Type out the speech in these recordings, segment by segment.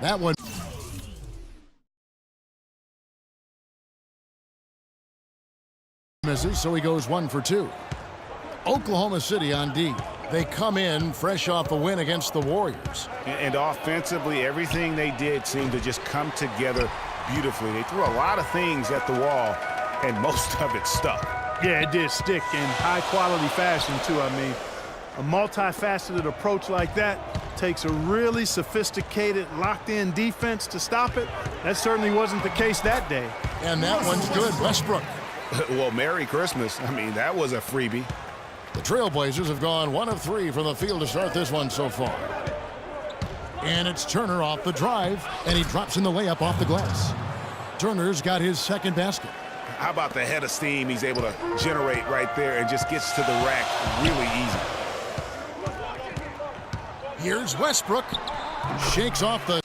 That one misses, so he goes 1 for 2. Oklahoma City on D. They come in fresh off a win against the Warriors. And offensively, everything they did seemed to just come together beautifully. They threw a lot of things at the wall, and most of it stuck. Yeah, it did stick in high-quality fashion, too. I mean, a multifaceted approach like that takes a really sophisticated, locked-in defense to stop it. That certainly wasn't the case that day. And that one's good. Westbrook. Well, Merry Christmas. I mean, that was a freebie. The Trailblazers have gone 1 of 3 from the field to start this one so far. And it's Turner off the drive, and he drops in the layup off the glass. Turner's got his second basket. How about the head of steam he's able to generate right there and just gets to the rack really easy. Here's Westbrook. Shakes off the...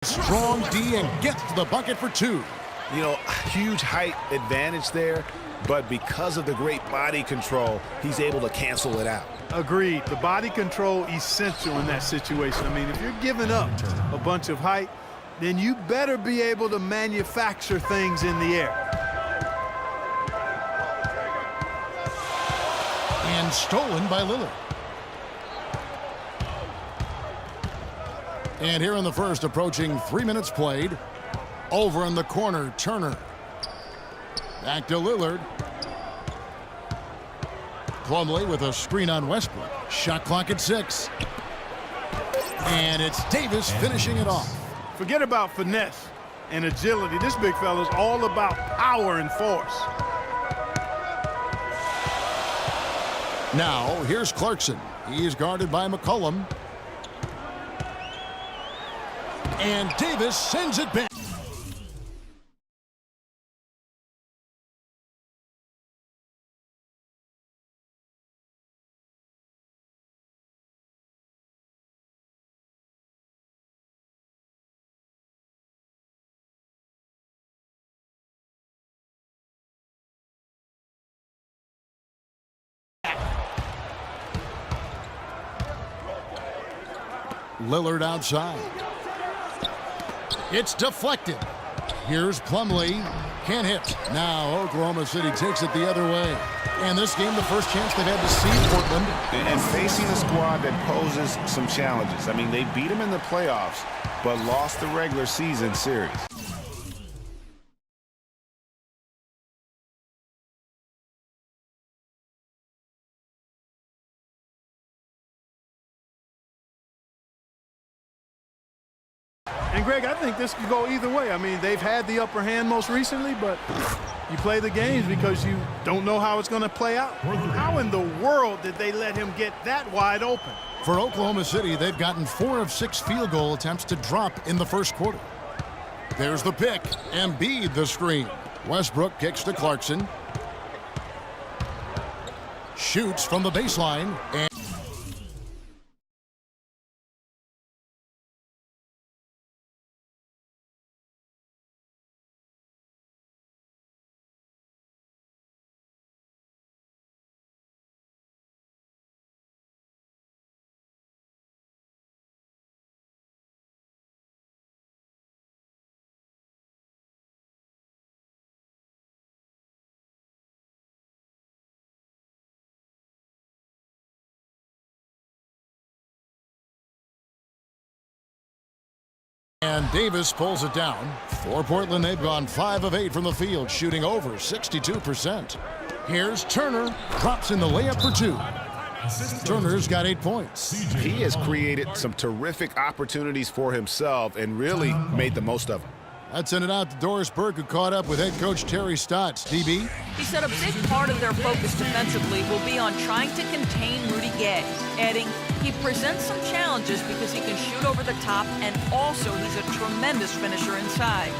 Strong D and gets to the bucket for 2. You know, huge height advantage there, but because of the great body control, he's able to cancel it out. Agreed. The body control essential in that situation. I mean, if you're giving up a bunch of height, then you better be able to manufacture things in the air. And stolen by Lillard. And here in the first, approaching 3 minutes played. Over in the corner, Turner. Back to Lillard. Plumlee with a screen on Westbrook. Shot clock at 6. And it's Davis finishing it off. Forget about finesse and agility. This big fella's all about power and force. Now, here's Clarkson. He is guarded by McCollum. And Davis sends it back. Lillard outside. It's deflected. Here's Plumlee. Can't hit. Now Oklahoma City takes it the other way. And this game, the first chance they've had to see Portland. And facing a squad that poses some challenges. I mean, they beat them in the playoffs, but lost the regular season series. And, Greg, I think this could go either way. I mean, they've had the upper hand most recently, but you play the games because you don't know how it's going to play out. How in the world did they let him get that wide open? For Oklahoma City, they've gotten 4 of 6 field goal attempts to drop in the first quarter. There's the pick. Embiid the screen. Westbrook kicks to Clarkson. Shoots from the baseline. And Davis pulls it down. For Portland, they've gone 5 of 8 from the field, shooting over 62%. Here's Turner. Drops in the layup for 2. Turner's got 8 points. He has created some terrific opportunities for himself and really made the most of them. Let's send it out to Doris Burke, who caught up with head coach Terry Stotts. DB? He said a big part of their focus defensively will be on trying to contain Rudy Gay, adding he presents some challenges because he can shoot over the top and also he's a tremendous finisher inside.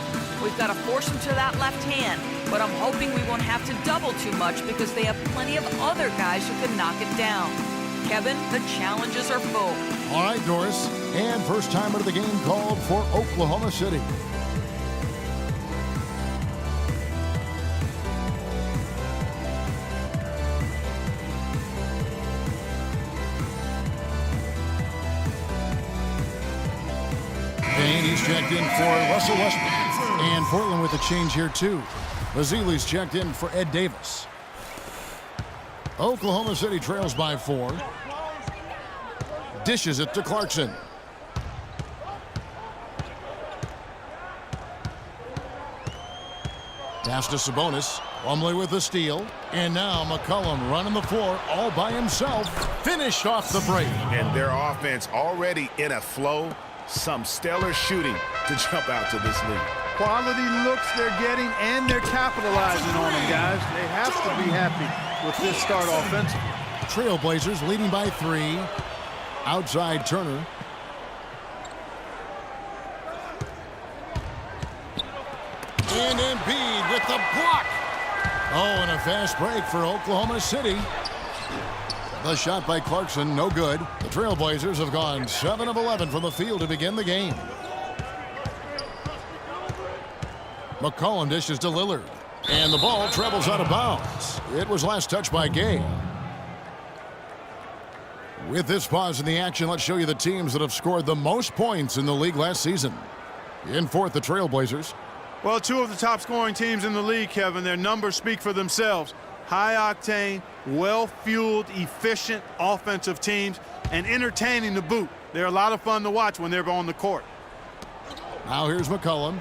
We've got to force him to that left hand, but I'm hoping we won't have to double too much because they have plenty of other guys who can knock it down. Kevin, the challenges are full. All right, Doris. And first time out of the game called for Oklahoma City. And he's checked in for Russell Westbrook. And Portland with a change here, too. Bazili's checked in for Ed Davis. Oklahoma City trails by 4. Dishes it to Clarkson. Pass to Sabonis. Plumlee with the steal. And now McCollum running the floor all by himself. Finished off the break. And their offense already in a flow. Some stellar shooting to jump out to this lead. Quality looks they're getting, and they're capitalizing on them, guys. They have to be happy with this start offensively. Trailblazers leading by 3. Outside Turner. And Embiid with the block. Oh, and a fast break for Oklahoma City. The shot by Clarkson, no good. The Trailblazers have gone 7 of 11 from the field to begin the game. McCollum dishes to Lillard. And the ball travels out of bounds. It was last touched by Gay. With this pause in the action, let's show you the teams that have scored the most points in the league last season. In fourth, the Trailblazers. Well, 2 of the top scoring teams in the league, Kevin. Their numbers speak for themselves. High-octane, well-fueled, efficient offensive teams, and entertaining to boot. They're a lot of fun to watch when they're on the court. Now here's McCollum.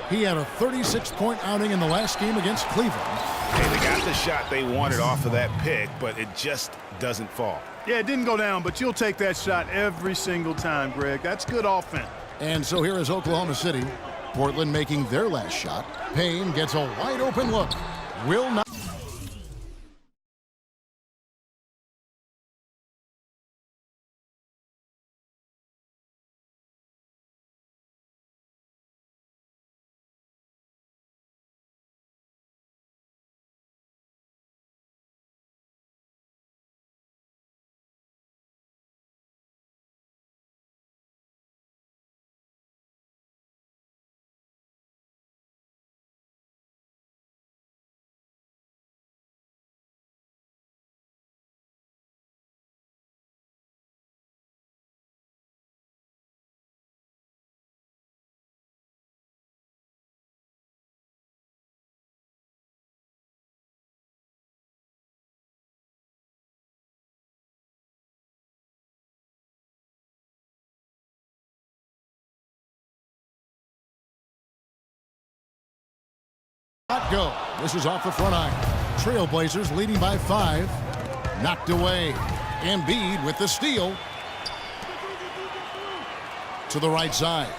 He had a 36-point outing in the last game against Cleveland. Hey, they got the shot they wanted off of that pick, but it just doesn't fall. Yeah, it didn't go down, but you'll take that shot every single time, Greg. That's good offense. And so here is Oklahoma City. Portland making their last shot. Payne gets a wide-open look. Will not. Go. This is off the front iron. Trailblazers leading by 5. Knocked away. Embiid with the steal. To the right side.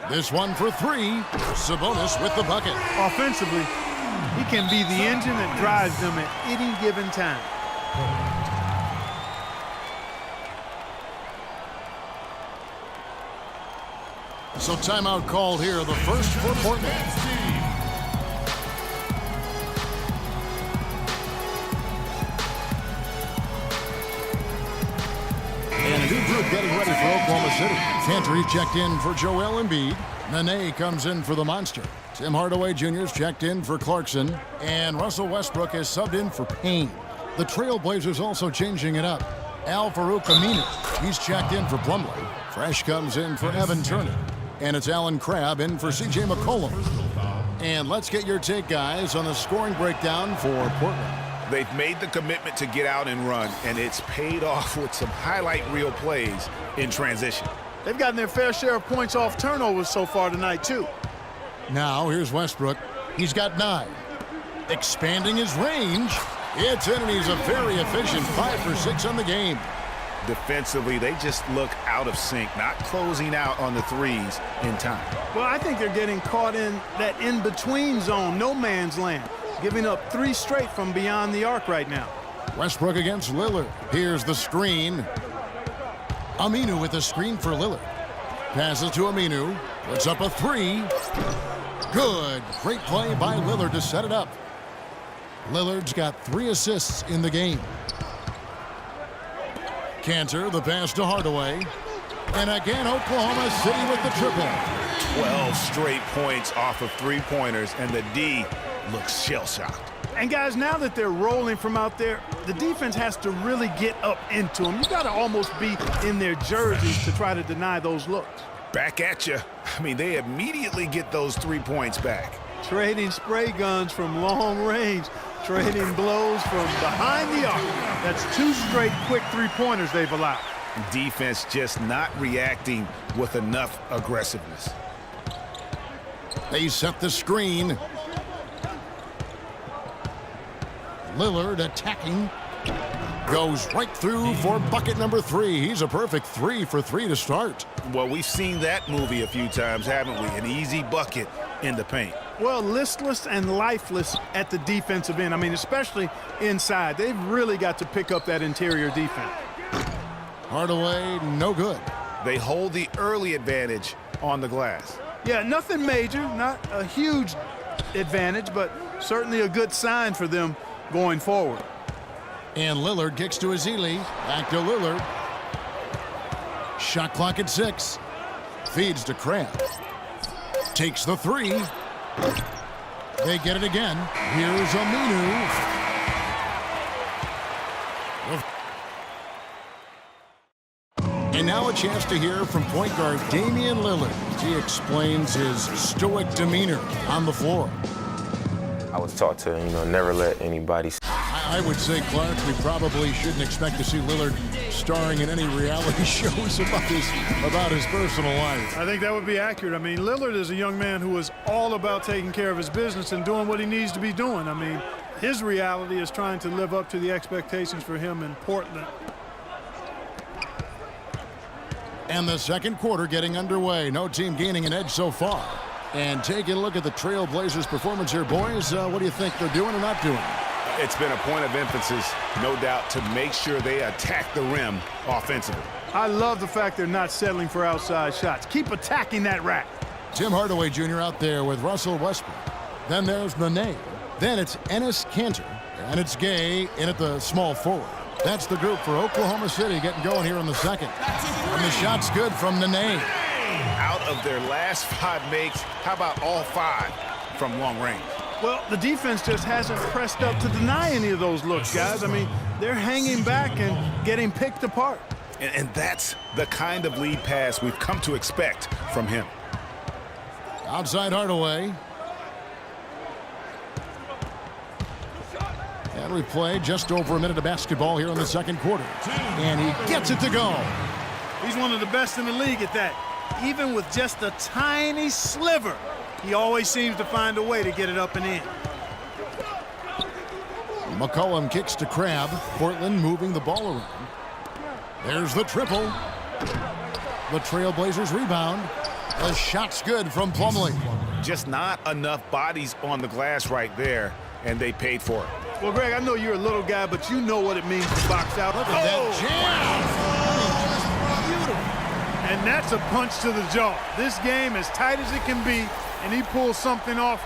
This one for 3. Sabonis with the bucket. Offensively, he can be the engine that drives them at any given time. So timeout called here, the first for Portland. And a new group getting ready for Oklahoma City. Cantry checked in for Joel Embiid. Nene comes in for the Monster. Tim Hardaway Jr. is checked in for Clarkson. And Russell Westbrook is subbed in for Payne. The Trailblazers also changing it up. Al-Farouq Aminu, he's checked in for Plumlee. Fresh comes in for Evan Turner. And it's Alan Crabb in for C.J. McCollum. And let's get your take, guys, on the scoring breakdown for Portland. They've made the commitment to get out and run, and it's paid off with some highlight reel plays in transition. They've gotten their fair share of points off turnovers so far tonight, too. Now, here's Westbrook. He's got 9. Expanding his range. It's in, and he's a very efficient 5 for 6 on the game. Defensively, they just look out of sync, not closing out on the threes in time. Well, I think they're getting caught in that in-between zone, no man's land, giving up 3 straight from beyond the arc right now. Westbrook against Lillard. Here's the screen. Aminu with the screen for Lillard. Passes to Aminu. Puts up a 3. Good. Great play by Lillard to set it up. Lillard's got 3 assists in the game. Cantor, the pass to Hardaway. And again, Oklahoma City with the triple. 12 straight points off of three-pointers, and the D looks shell-shocked. And guys, now that they're rolling from out there, the defense has to really get up into them. You got to almost be in their jerseys to try to deny those looks. Back at you. I mean, they immediately get those 3 points back. Trading spray guns from long range, trading blows from behind the arc. That's 2 straight quick three-pointers they've allowed. Defense just not reacting with enough aggressiveness. They set the screen. Lillard attacking. Goes right through for bucket number 3. He's a perfect 3 for 3 to start. Well, we've seen that movie a few times, haven't we? An easy bucket in the paint. Well, listless and lifeless at the defensive end. I mean, especially inside. They've really got to pick up that interior defense. Hardaway, no good. They hold the early advantage on the glass. Yeah, nothing major, not a huge advantage, but certainly a good sign for them going forward. And Lillard kicks to Ezeli. Back to Lillard. Shot clock at 6. Feeds to Crabbe. Takes the 3. They get it again. Here's Aminu. And now a chance to hear from point guard Damian Lillard. He explains his stoic demeanor on the floor. I was taught to, never let anybody. I would say, Clark, we probably shouldn't expect to see Lillard starring in any reality shows about his personal life. I think that would be accurate. I mean, Lillard is a young man who is all about taking care of his business and doing what he needs to be doing. I mean, his reality is trying to live up to the expectations for him in Portland. And the second quarter getting underway. No team gaining an edge so far. And taking a look at the Trail Blazers' performance here, boys. What do you think they're doing or not doing? It's been a point of emphasis, no doubt, to make sure they attack the rim offensively. I love the fact they're not settling for outside shots. Keep attacking that rack. Tim Hardaway Jr. out there with Russell Westbrook. Then there's Nene. Then it's Enes Kanter. And it's Gay in at the small forward. That's the group for Oklahoma City getting going here in the second. And the shot's good from Nene. Out of their last 5 makes, how about all 5 from long range? Well, the defense just hasn't pressed up to deny any of those looks, guys. I mean, they're hanging back and getting picked apart. And that's the kind of lead pass we've come to expect from him. Outside Hardaway. And we play just over a minute of basketball here in the second quarter. And he gets it to go. He's one of the best in the league at that. Even with just a tiny sliver, he always seems to find a way to get it up and in. McCollum kicks to Crabbe. Portland moving the ball around. There's the triple. The Trail Blazers rebound. The shot's good from Plumlee. Just not enough bodies on the glass right there, and they paid for it. Well, Greg, I know you're a little guy, but you know what it means to box out. Look at that jam. Beautiful. And that's a punch to the jaw. This game as tight as it can be, and he pulls something off